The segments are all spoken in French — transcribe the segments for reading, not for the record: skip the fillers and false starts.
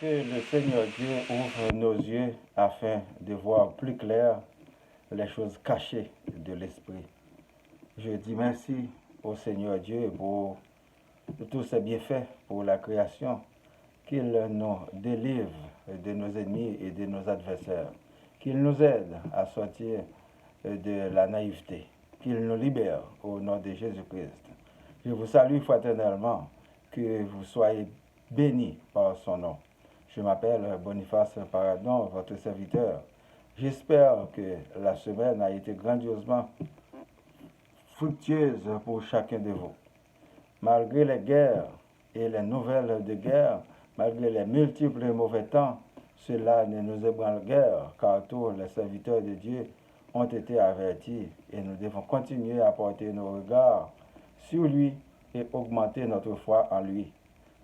Que le Seigneur Dieu ouvre nos yeux afin de voir plus clair les choses cachées de l'Esprit. Je dis merci au Seigneur Dieu pour tous ses bienfaits pour la création, qu'il nous délivre de nos ennemis et de nos adversaires, qu'il nous aide à sortir de la naïveté, qu'il nous libère au nom de Jésus-Christ. Je vous salue fraternellement, que vous soyez bénis par son nom. Je m'appelle Boniface Paradon, votre serviteur. J'espère que la semaine a été grandiosement fructueuse pour chacun de vous. Malgré les guerres et les nouvelles de guerre, malgré les multiples mauvais temps, cela ne nous ébranle guère, car tous les serviteurs de Dieu ont été avertis et nous devons continuer à porter nos regards sur lui et augmenter notre foi en lui.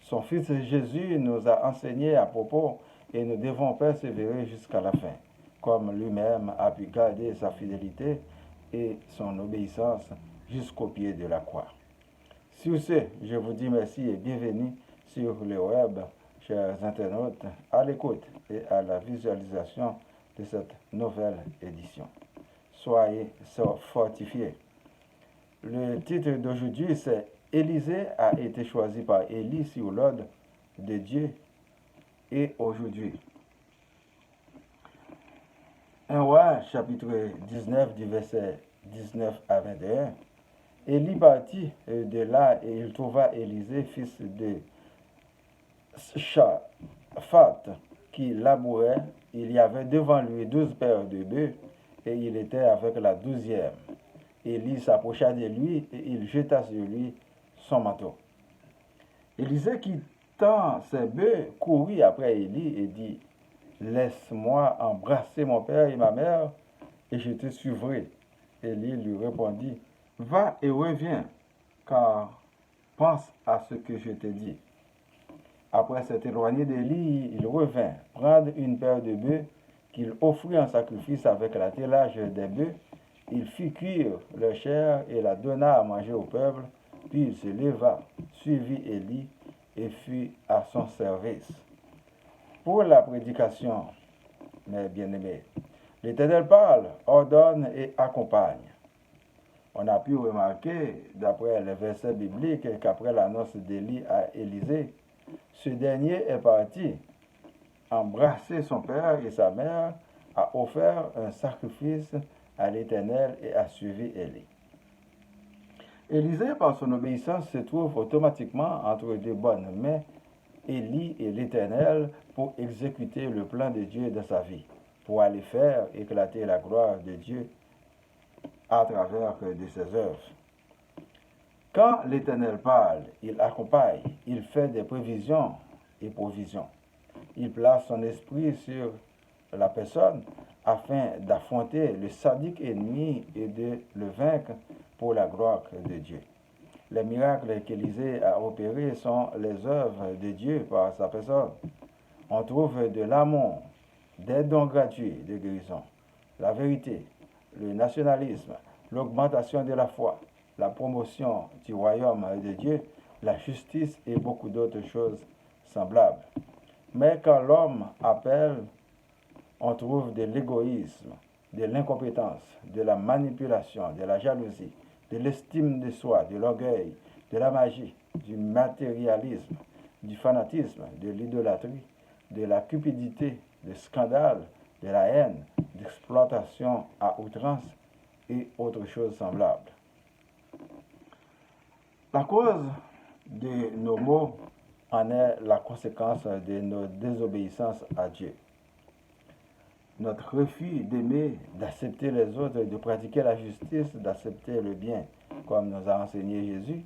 Son Fils Jésus nous a enseigné à propos et nous devons persévérer jusqu'à la fin, comme lui-même a pu garder sa fidélité et son obéissance jusqu'au pied de la croix. Sur ce, je vous dis merci et bienvenue sur le web, chers internautes, à l'écoute et à la visualisation de cette nouvelle édition. Soyez fortifiés. Le titre d'aujourd'hui, c'est Élisée a été choisi par Élie sur l'ordre de Dieu et aujourd'hui. 1 Roi, chapitre 19, du verset 19 à 21. Élie partit de là et il trouva Élisée, fils de Shaphat, qui labourait. Il y avait devant lui 12 paires de bœufs et il était avec la 12e. Élie s'approcha de lui et il jeta sur lui son manteau. Élisée, quittant ses bœufs, courut après Élie et dit, « Laisse-moi embrasser mon père et ma mère, et je te suivrai. » Élie lui répondit, « Va et reviens, car pense à ce que je te dis. » Après s'être éloigné d'Élie, il revint prendre une paire de bœufs qu'il offrit en sacrifice avec l'attelage des bœufs. Il fit cuire leur chair et la donna à manger au peuple. Puis il se leva, suivit Élie et fut à son service. Pour la prédication, mes bien-aimés, l'Éternel parle, ordonne et accompagne. On a pu remarquer, d'après les versets bibliques, qu'après l'annonce d'Élie à Élisée, ce dernier est parti embrasser son père et sa mère, a offert un sacrifice à l'Éternel et a suivi Élie. Élisée, par son obéissance, se trouve automatiquement entre de bonnes mains, Élie et l'Éternel, pour exécuter le plan de Dieu dans sa vie, pour aller faire éclater la gloire de Dieu à travers de ses œuvres. Quand l'Éternel parle, il accompagne, il fait des prévisions et provisions. Il place son esprit sur la personne afin d'affronter le sadique ennemi et de le vaincre pour la gloire de Dieu. Les miracles qu'Élisée a opérés sont les œuvres de Dieu par sa personne. On trouve de l'amour, des dons gratuits de guérison, la vérité, le nationalisme, l'augmentation de la foi, la promotion du royaume de Dieu, la justice et beaucoup d'autres choses semblables. Mais quand l'homme appelle, on trouve de l'égoïsme, de l'incompétence, de la manipulation, de la jalousie, de l'estime de soi, de l'orgueil, de la magie, du matérialisme, du fanatisme, de l'idolâtrie, de la cupidité, du scandale, de la haine, d'exploitation à outrance et autres choses semblables. La cause de nos maux en est la conséquence de nos désobéissances à Dieu. Notre refus d'aimer, d'accepter les autres, de pratiquer la justice, d'accepter le bien, comme nous a enseigné Jésus,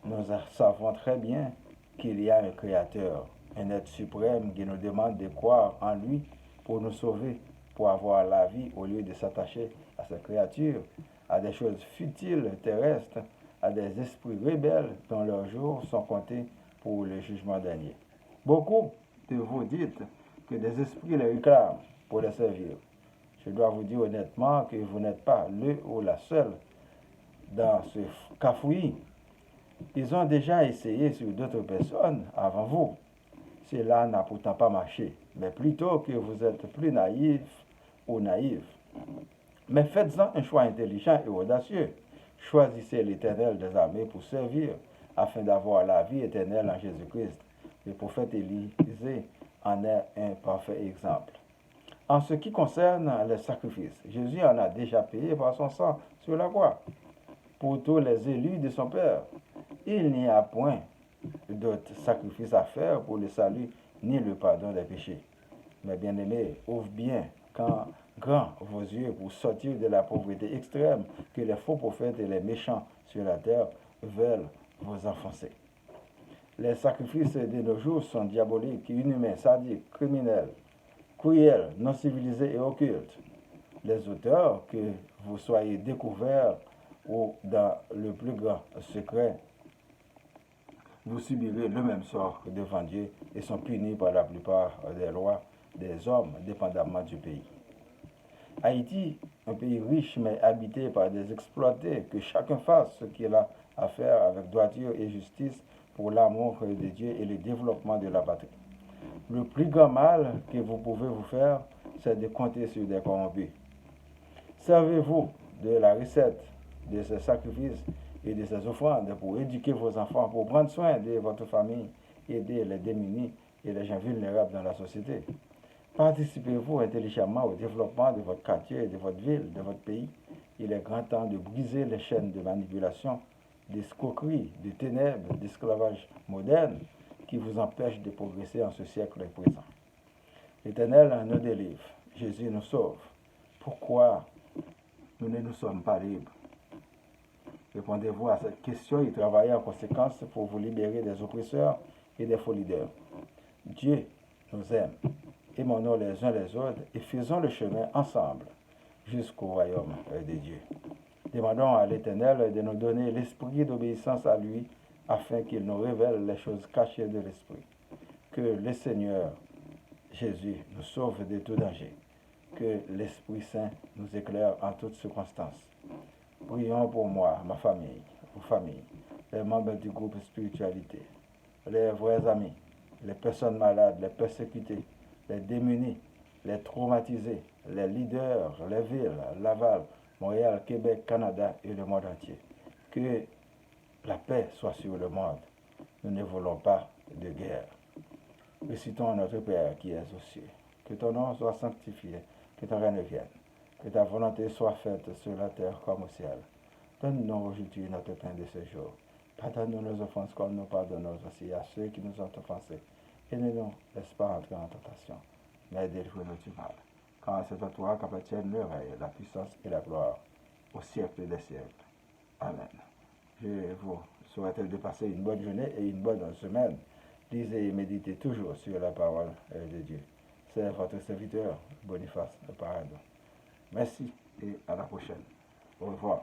nous savons très bien qu'il y a un Créateur, un être suprême qui nous demande de croire en lui pour nous sauver, pour avoir la vie au lieu de s'attacher à cette créature, à des choses futiles, terrestres, à des esprits rebelles dont leurs jours sont comptés pour le jugement dernier. Beaucoup de vous dites que des esprits les réclament pour les servir. Je dois vous dire honnêtement que vous n'êtes pas le ou la seule dans ce cafouillis. Ils ont déjà essayé sur d'autres personnes avant vous. Cela n'a pourtant pas marché, mais plutôt que vous êtes plus naïf ou naïf. Mais faites-en un choix intelligent et audacieux. Choisissez l'Éternel des armées pour servir, afin d'avoir la vie éternelle en Jésus-Christ. Le prophète Élisée en est un parfait exemple. En ce qui concerne les sacrifices, Jésus en a déjà payé par son sang sur la croix pour tous les élus de son Père. Il n'y a point d'autre sacrifice à faire pour le salut ni le pardon des péchés. Mes bien-aimés, ouvrez bien grand vos yeux pour sortir de la pauvreté extrême que les faux prophètes et les méchants sur la terre veulent vous enfoncer. Les sacrifices de nos jours sont diaboliques, inhumains, sadiques, criminels, cruels, non civilisés et occultes. Les auteurs, que vous soyez découverts ou dans le plus grand secret, vous subirez le même sort devant Dieu et sont punis par la plupart des lois des hommes, dépendamment du pays. Haïti, un pays riche mais habité par des exploités, que chacun fasse ce qu'il a à faire avec droiture et justice pour l'amour de Dieu et le développement de la patrie. Le plus grand mal que vous pouvez vous faire, c'est de compter sur des corrompus. Servez-vous de la recette de ces sacrifices et de ces offrandes pour éduquer vos enfants, pour prendre soin de votre famille, aider les démunis et les gens vulnérables dans la société. Participez-vous intelligemment au développement de votre quartier, de votre ville, de votre pays. Il est grand temps de briser les chaînes de manipulation, d'escroquerie, de ténèbres, d'esclavage moderne qui vous empêchent de progresser en ce siècle présent. L'Éternel nous délivre. Jésus nous sauve. Pourquoi nous ne nous sommes pas libres? Répondez-vous à cette question et travaillez en conséquence pour vous libérer des oppresseurs et des faux leaders. Dieu nous aime. Aimons-nous les uns les autres et faisons le chemin ensemble jusqu'au royaume de Dieu. Demandons à l'Éternel de nous donner l'esprit d'obéissance à lui afin qu'il nous révèle les choses cachées de l'esprit. Que le Seigneur Jésus nous sauve de tout danger. Que l'Esprit Saint nous éclaire en toutes circonstances. Prions pour moi, ma famille, vos familles, les membres du groupe Spiritualité, les vrais amis, les personnes malades, les persécutés, les démunis, les traumatisés, les leaders, les villes, Laval, Montréal, Québec, Canada et le monde entier. Que la paix soit sur le monde. Nous ne voulons pas de guerre. Récitons notre Père qui es aux cieux. Que ton nom soit sanctifié, que ton règne vienne, que ta volonté soit faite sur la terre comme au ciel. Donne-nous aujourd'hui notre pain de ce jour. Pardonne-nous nos offenses comme nous pardonnons aussi à ceux qui nous ont offensés. Et ne nous laisse pas entrer en tentation, mais délivre-nous du mal. Car c'est à toi qu'appartiennent le règne, la puissance et la gloire, au siècle des siècles. Amen. Je vous souhaite de passer une bonne journée et une bonne semaine. Lisez et méditez toujours sur la parole de Dieu. C'est votre serviteur, Boniface Paradon. Merci et à la prochaine. Au revoir.